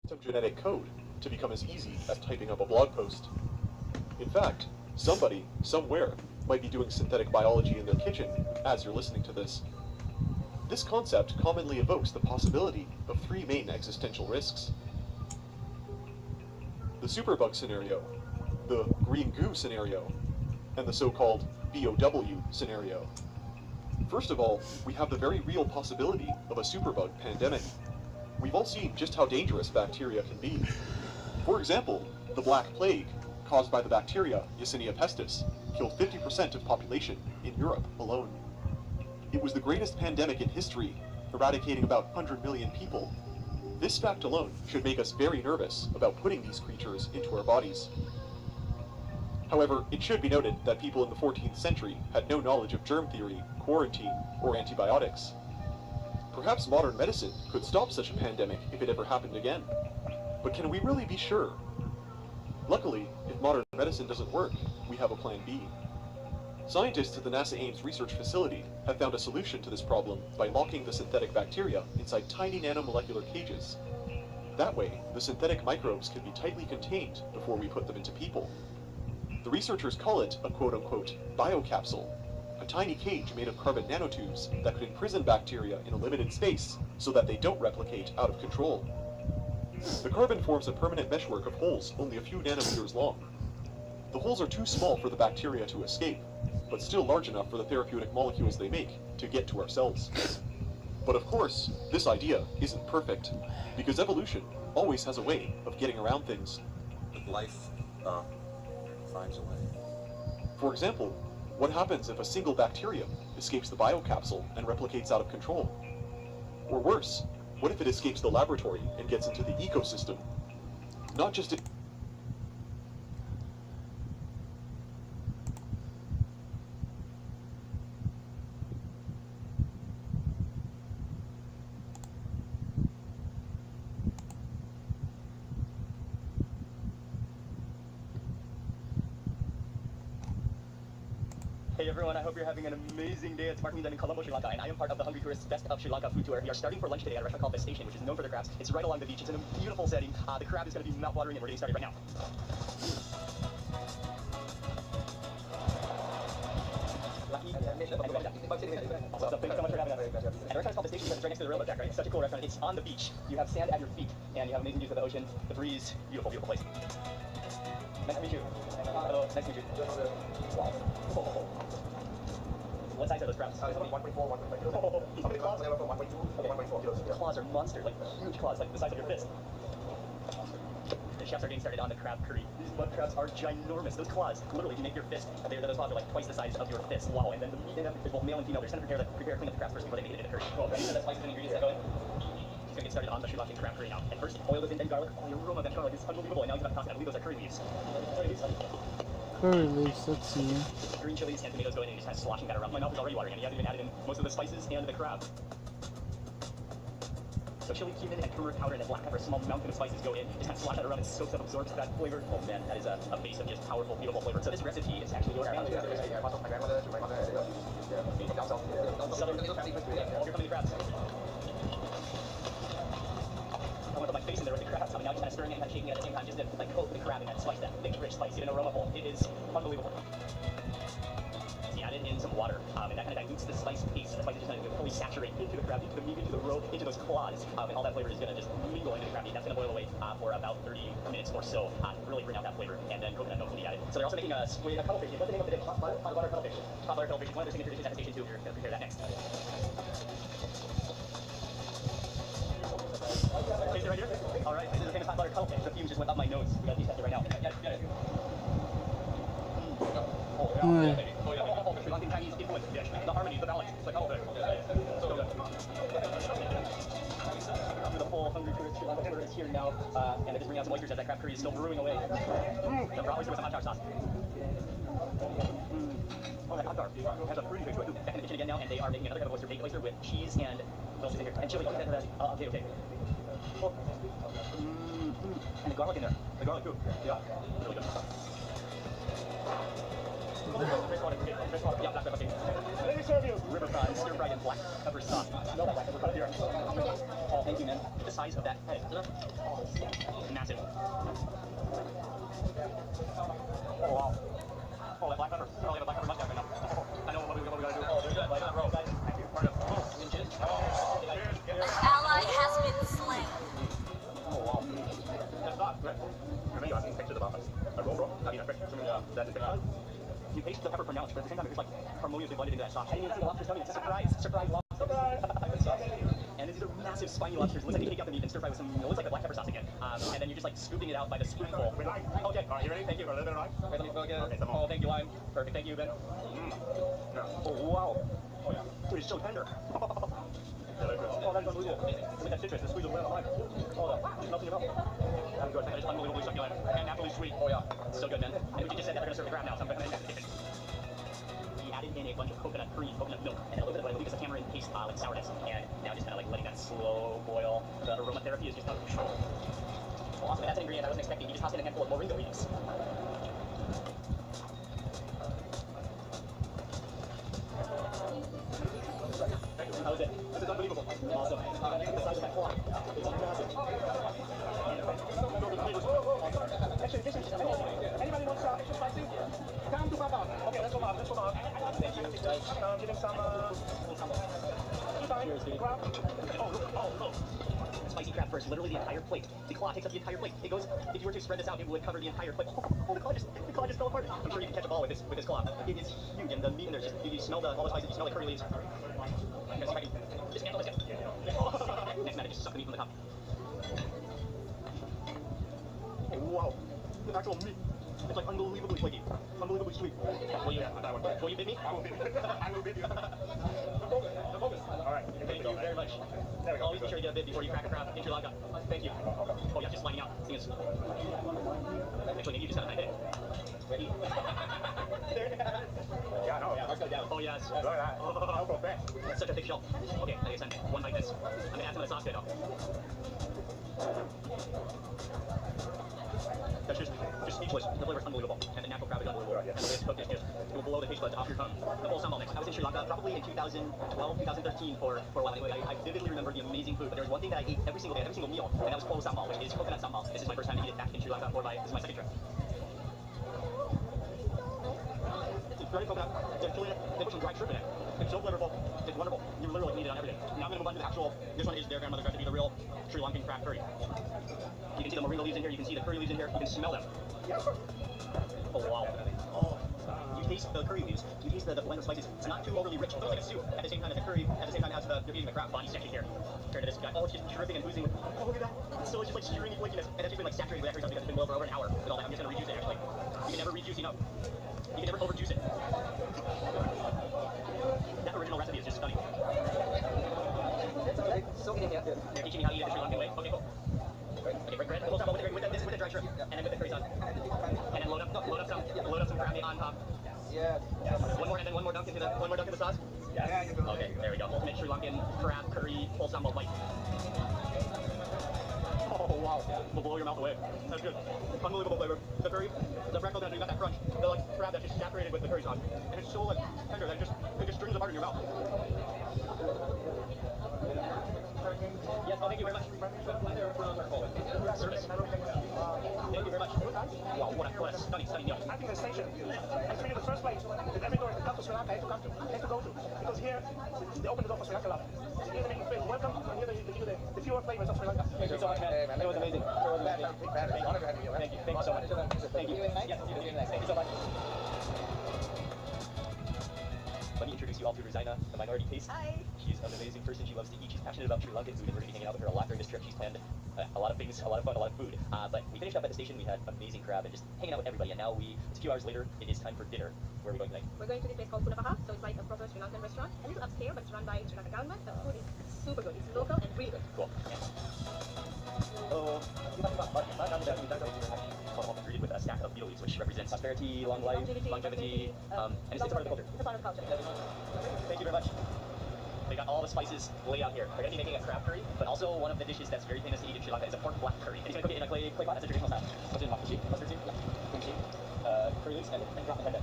some genetic code to become as easy as typing up a blog post. In fact, somebody, somewhere, might be doing synthetic biology in their kitchen as you're listening to this. This concept commonly evokes the possibility of three main existential risks. The superbug scenario, the green goo scenario, and the so-called BOW scenario. First of all, we have the very real possibility of a superbug pandemic. We've all seen just how dangerous bacteria can be. For example, the Black Plague, caused by the bacteria Yersinia pestis, killed 50% of population in Europe alone. It was the greatest pandemic in history, eradicating about 100 million people. This fact alone should make us very nervous about putting these creatures into our bodies. However, it should be noted that people in the 14th century had no knowledge of germ theory, quarantine, or antibiotics. Perhaps modern medicine could stop such a pandemic if it ever happened again. But can we really be sure? Luckily, if modern medicine doesn't work, we have a plan B. Scientists at the NASA Ames research facility have found a solution to this problem by locking the synthetic bacteria inside tiny nanomolecular cages. That way, the synthetic microbes can be tightly contained before we put them into people. The researchers call it a quote-unquote biocapsule, a tiny cage made of carbon nanotubes that could imprison bacteria in a limited space so that they don't replicate out of control. The carbon forms a permanent meshwork of holes only a few nanometers long. The holes are too small for the bacteria to escape, but still large enough for the therapeutic molecules they make to get to our cells. But of course, this idea isn't perfect, because evolution always has a way of getting around things. Life finds a way. For example, what happens if a single bacterium escapes the biocapsule and replicates out of control? Or worse, what if it escapes the laboratory and gets into the ecosystem? Not just it. Hey everyone, I hope you're having an amazing day. It's Mark Means. I'm in Colombo, Sri Lanka, and I am part of the Hungry Tourists Best of Sri Lanka food tour. We are starting for lunch today at a restaurant called The Station, which is known for their crabs. It's right along the beach. It's in a beautiful setting. The crab is going to be mouth-watering, and we're getting started right now. Lucky. So thanks so much for having us. And the restaurant is called The Station because it's right next to the railroad track, right? It's such a cool restaurant. It's on the beach. You have sand at your feet, and you have amazing views of the ocean, the breeze. Beautiful, beautiful place. Nice to meet you. Hello, nice to meet you. Wow. What size are those crabs? 1.4, 1.5 Oh, how many claws? 1.2, 1.4 kilos. The claws are monster, like huge claws, like the size of your fist. The chefs are getting started on the crab curry. These mud crabs are ginormous. Those claws, literally, if you make your fist, those claws are like twice the size of your fist. Wow. And then the meat in them is both male and female. They're just going to prepare, clean up the crabs first before they make it into the curry. Well, ready for the spices and ingredients that go in? He's going to get started on the Sri Lankan crab curry now. And first, oil is in, then garlic. Oh, the aroma of that garlic is unbelievable. And now he's about to toss it. I believe those are curry leaves. Curry leaves. Curry leaves, let's see. Green chilies and tomatoes go in, and you're just kind of sloshing that around. My mouth is already watering, and you haven't even added in most of the spices and the crab. So chili, cumin, and turmeric powder, and then black pepper, a small mountain of spices go in. Just kind of slosh that around and soaks up, absorbs that flavor. Oh man, that is a base of just powerful, beautiful flavor. So this recipe is actually your family. My grandmother to my mother. Southern family, all your family crabs. I want to put my face in there with the crabs. Now you're kind of stirring it and kind of shaking it at the same time, just to like coat the crab in that spice, that thick, rich spice, even aromaful. It is unbelievable. So you add in some water, and that kind of dilutes the spice paste. The spice is just going to fully saturate into the crab, into the meat, into the roe, into those claws, and all that flavor is going to just mingle into the crab meat. That's going to boil away for about 30 minutes or so, really bring out that flavor, and then coconut milk will be added. So they're also making a cuttlefish. What's the name of the dish? Hot butter cuttlefish. Hot butter cuttlefish. One of their signature dishes at the station too. We're going to prepare that next. Taste it right here? Alright, this is the famous hot butter cuttlefish. The fumes just went up my nose. We gotta taste that right now. Get it. Oh, yeah, baby. Oh, yeah, baby. The Sri Lankan Chinese influence dish. The harmony, the balance. It's like cuttlefish. So good. The full Hungry Tourist Sri Lanka tour is here now, and they're just bringing out some oysters as that crab curry is still brewing away. The raw oyster with some hot sauce. Oh, that hot dog has a fruity taste to it. Back in the kitchen again now, and they are making another kind of oyster, baked oyster with cheese and what else is in here? And chili. Okay. Oh. And the garlic in there. The garlic too. Yeah. Really good. Fresh water. Yeah, black pepper. Let me serve you. River prawns, stir fried in black pepper sauce. Smell that black pepper here. Oh, thank you, man. The size of that head. Oh, And then you ask texture about a raw. I mean, a fresh. That's it. You taste the pepper pronounced, but at the same time, it's just like harmoniously blended into that sauce. I didn't even see the lobster's coming. It's a surprise. Surprise lobster. And these are massive spiny lobsters. It looks like you take out the meat and stir fry with some, it looks like a black pepper sauce again. And then you're just like scooping it out by the spoonful. We like. Okay. All right, you ready? Thank you. A little bit of lime. Wait, let me look at Okay, it. some more. Oh, thank you, lime. Perfect. Thank you, Ben. Yeah. Oh, wow. Oh, yeah. Dude, it's so tender. Delicious. Oh, that's unbelievable. With that citrus, the squeeze of lemon lime. Oh, it melts in your mouth. That's good. It's unbelievably succulent and naturally sweet. Oh, yeah. It's so good, man. And we just said that they're going to serve the crab now, so I'm going to make that different. He added in a bunch of coconut cream, coconut milk, and a little bit of what I believe is a tamarind paste with sourness. And now just kind of like letting that slow boil. The aromatherapy is just out of control. Well, awesome. That's an ingredient I wasn't expecting. He just tossed in a handful of moringa leaves. How is it? This is unbelievable. Awesome. The size of that claw. It's massive. Actually, this is anybody wants extra spicy? Come to Papa. Okay, let's go Bob. Let's go Bob. Thank you. Give him some. Cheers, dude. Crab. Oh, look. Oh, look. Spicy crab first, literally the entire plate. The claw takes up the entire plate. It goes, if you were to spread this out, it would cover the entire plate. Oh, the claw just fell apart. I'm sure you can catch a ball with this claw. It is huge, and the meat in there, just, you smell all the spices, you smell the curry leaves. I'm gonna see if I can just handle this. Next minute, just suck the meat from the top. Oh, wow. The actual meat. It's like unbelievably flaky. Unbelievably sweet. Will you bid me? I will bid you. I will bid you. The focus. All right. Thank you very much. There we go. Always be sure to get a bid before you crack a crab in Sri Lanka. Thank you. Oh, yeah, just sliding out. Actually, maybe you just gotta knife it. Ready? Yeah, no. Yeah, let's go down. Oh, yes. Look at that. I'll go fast. That's such a thick shell. Okay, I guess I'm one like this. I'm gonna add some of the sauce to it though. That's just speechless. The flavor is unbelievable. And the natural crab is unbelievable. And the way it's cooked is just, it will blow the taste buds off your tongue. The whole sambal mix. I was in Sri Lanka probably in 2012, 2013 for a while. Anyway, I vividly remember the amazing food. But there was one thing that I ate every single day, every single meal, and that was whole sambal, which is coconut sambal. This is my first time to eat it back in Sri Lanka, this is my second trip. It's very coconut. There's chili in it. They put some dried shrimp in it. It's so flavorful. It's wonderful. You literally can eat it on everything. Now I'm going to move on to the actual, this one is their grandmother got to be the real Sri Lankan crab curry. You can see the moringa leaves in here. You can see the curry leaves in here. You can smell them. Oh, wow. Oh. You taste the curry leaves. You taste the blend of spices. It's not too overly rich. It feels like a soup at the same time as the curry, at the same time as you're eating the crab body section here. Compared to this guy. Oh, it's just dripping and oozing. Oh, look at that. It's so, it's just like stringy flakiness. And it's just been like saturated with that curry sauce because it's been boiled for over an hour with all that. I'm just going to rejuice it actually. You can never rejuice enough. You can never overjuice it. That original recipe is just stunning. You're teaching me how to eat it the Sri Lankan way? Okay, cool. Okay, bread, close up with the dry shrimp, and then with the curry sauce. And then load up some crab meat on top. Yeah. One more, and then one more dunk into the sauce. Yeah. Okay, there we go. Ultimate Sri Lankan crab curry whole sambal bite. Oh wow, will blow your mouth away. That's good. Unbelievable flavor. The curry, the bread coconut, you got that crunch. The like crab that's just saturated with the curry sauce, and it's so like tender that it just strings apart in your mouth. Yes, oh, thank you very much. Service. Thank you very much. Wow, what a stunning meal. I think the station is really the first place that every tourist that comes to Sri Lanka has to go to. Because here, they open the door for Sri Lanka love. Here they make you feel welcome, and here they give you the pure flavors of Sri Lanka. Thank you so much, man. It was amazing. Thank you. Thank you so much. Thank you. Yes, thank you so much. Let me introduce you all to Rosina, the minority taste. Hi. She's an amazing person. She loves to eat. She's passionate about Sri Lankan food, and we're going to be hanging out with her a lot during this trip. She's planned a lot of things, a lot of fun, a lot of food. But we finished up at the station. We had amazing crab and just hanging out with everybody. And now it's a few hours later. It is time for dinner. Where are we going tonight? We're going to this place called Punapaha, so it's like a proper Sri Lankan restaurant. A little upscale, but it's run by Sri Lankan government. The food is super good. It's local and really good. Cool. Oh, greeted with a stack of betel leaves, which represents prosperity, long life, longevity, and it's a part of the culture. It's a part of the culture. Thank you very much. They got all the spices laid out here. They're going to be making a crab curry, but also one of the dishes that's very famous to eat in Sri Lanka is a pork black curry. And he's going to cook it in a clay pot. That's a traditional style. What's in mustard seed, kimchi, curry leaves, and drop the head.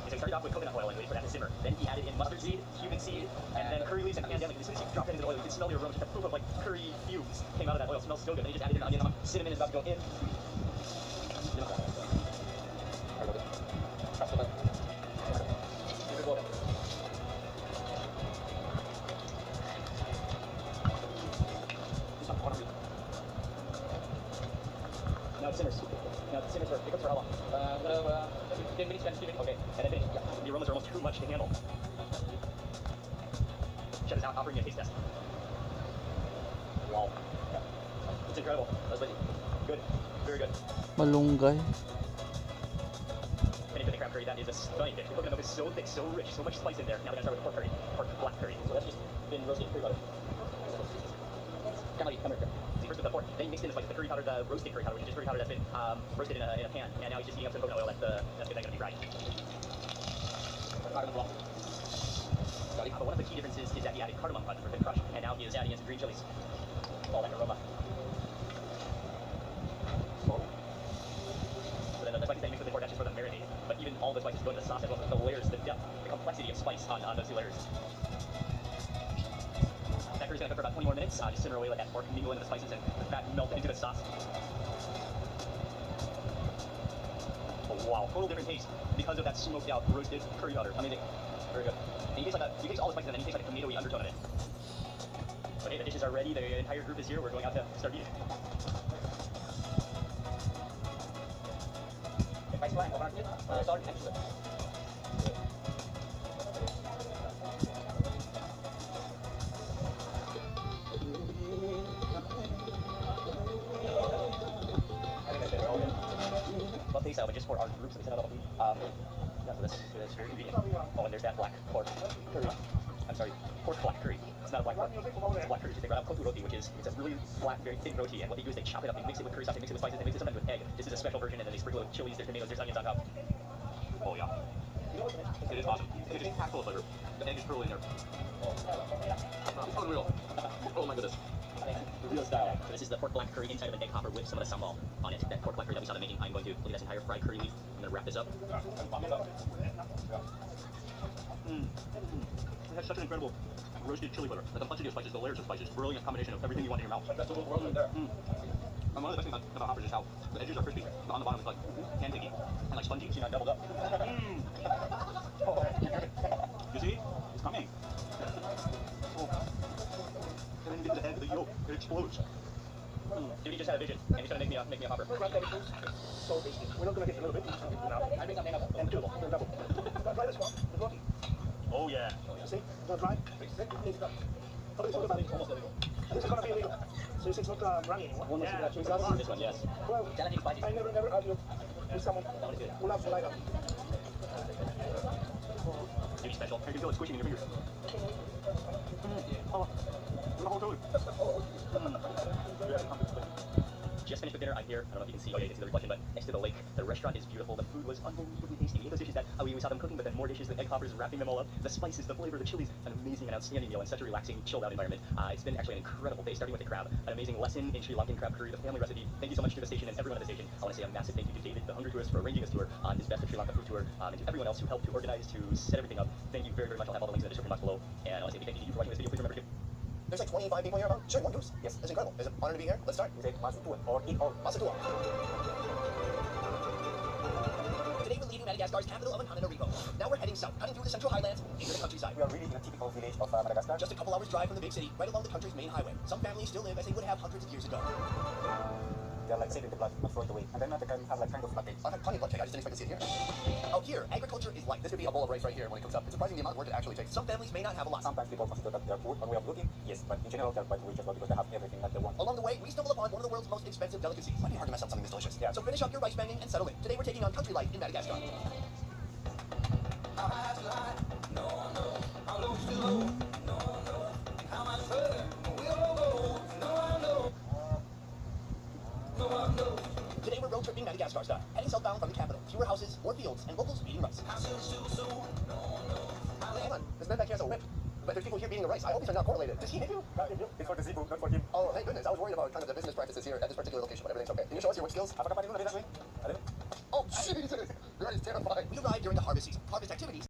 So he started off with coconut oil and waited for that to simmer. Then he added in mustard seed, cumin seed, and then curry leaves and pandemic. As soon as he dropped it into the oil, you could smell the aroma. Just a proof of like curry fumes came out of that oil. It smells so good. Then he just added in onion. Cinnamon is about to go in. Now it simmers. Now it simmers for, it cooks for how long? 10 minutes, 10 minutes. Okay, and then finish. Yeah. The aromas are almost too much to handle. Chef is now offering me a taste test. Wow. Yeah. It's incredible. That's spicy. Good. Very good. Malunggay. And into the crab curry, that is a stunning dish. The coconut milk is so thick, so rich, so much spice in there. Now we're gonna start with pork curry, pork black curry. So that's just been roasted curry butter. Come here. See, first with the pork, then you mix in the spices, the curry powder, the roasted curry powder, which is just curry powder that's been roasted in a pan, and now he's just heating up some coconut oil that's gonna be fried. Cardamom. But one of the key differences is that he added cardamom butter for the crush, and now he is adding in some green chilies. All that aroma. So then the spices that you mix with the pork, that's just for the marinade. But even all the spices go into the sauce as well. The layers, the depth, the complexity of spice on those two layers. That curry's gonna cook for about 20 more minutes. Just simmer away, let that pork mingle into the spices and the fat melt into the sauce. Oh, wow, total different taste because of that smoked out roasted curry powder. Amazing. Very good. And you taste all the spices and then you taste like a tomatoey undertone of it. Okay, the dishes are ready. The entire group is here. We're going out to start eating. Sorry, excellent. Well, these but just for our group, so they sent out all the this very convenient. Oh, and there's that black pork curry. I'm sorry, pork black curry. It's not a black pork. It's a black curry. They brought out koku roti, which is it's a really flat, very thin roti, and what they do is they chop it up, they mix it with curry sauce, they mix it with spices, they mix it sometimes with egg. This is a special version, and then they sprinkle it with chilies, there's tomatoes, there's onions on top. Oh yeah, it is awesome. It is packed full of flavor. The egg is totally in there. It's unreal. Oh my goodness. Real style. So this is the pork black curry inside of an egg hopper with some of the sambal on it. That pork black curry that we saw them making. I'm going to look at this entire fried curry leaf. I'm going to wrap this up. It has such an incredible roasted chili butter. The complexity of spices, the layers of spices, brilliant combination of everything you want in your mouth. That's a little world in there. And one of the best things about hoppers is how the edges are crispy, but on the bottom it's like pancakey and like spongy, so you're not doubled up. You see? It's coming. And then you get to the head of the yolk, it explodes. Dude, he just had a vision, and he's gonna make me a hopper. So tasty. We're not gonna get a little bit. I think something up. And double. Try this one. The roti. Oh yeah. See? Don't try. How do you talk about it? Almost illegal. This is gonna be illegal. So it's not running anymore. One with chili sauce? This one, yes. Well, Challenging spicy. I never argue with someone who loves like that. Duty special. You can feel it squishing in your fingers. Oh, the whole food. Just finished with dinner. I'm here. I don't know if you can see. Oh yeah, you can see the reflection, but next to the lake. The restaurant is beautiful. The food was unbelievably tasty. We ate those dishes that we saw them cooking, but then more dishes with egg hoppers, wrapping them all up. The spices, the flavor, the chilies. An amazing and outstanding meal in such a relaxing, chilled out environment. It's been actually an incredible day, starting with the crab. An amazing lesson in Sri Lankan crab curry, the family recipe. Thank you so much to the station and everyone at the station. I want to say a massive thank you to David, the Hungry Tourist, for arranging this tour on his Best of Sri Lanka food tour, and to everyone else who helped to organize, to set everything up. Thank you very, very much. I'll have all the links in the description box below. And I want to say thank you to you for watching this video. Please remember to There's like 25 people here. Sure, one goose. Yes, that's incredible. It's an honor to be here. Let's start. We say Masutua or eat or Masutua. Today we're leaving Madagascar's capital of Antananarivo. Now we're heading south, cutting through the central highlands into the countryside. We are really in a typical village of Madagascar. Just a couple hours drive from the big city, right along the country's main highway. Some families still live as they would have hundreds of years ago. They are like saving the blood, not throwing it away. And then they can have like kind of latte. I've had plenty of blood cake. I just didn't expect to see it here. Oh, here, agriculture is like this would be a bowl of rice right here when it comes up. It's surprising the amount of work it actually takes. Some families may not have a lot. Sometimes people consider that they are poor on way of looking, yes, but in general they are quite rich as well because they have everything that they want. Along the way, we stumbled upon one of the world's most expensive delicacies. Might be hard to mess up something this delicious. Yeah. So finish up your rice banging and settle in. Today we're taking on country life in Madagascar. Today we're road tripping Madagascar style, heading southbound from the capital. Fewer houses, more fields, and locals eating rice. Hang on, this man back here has a whip. But there's people here beating the rice. I hope these are not correlated. Does he hit you? It's for the seafood, not for him. Oh, thank goodness. I was worried about kind of the business practices here at this particular location, but everything's okay. Can you show us your whip skills? Oh, Jesus! That is terrifying. We arrived during the harvest season. Harvest activities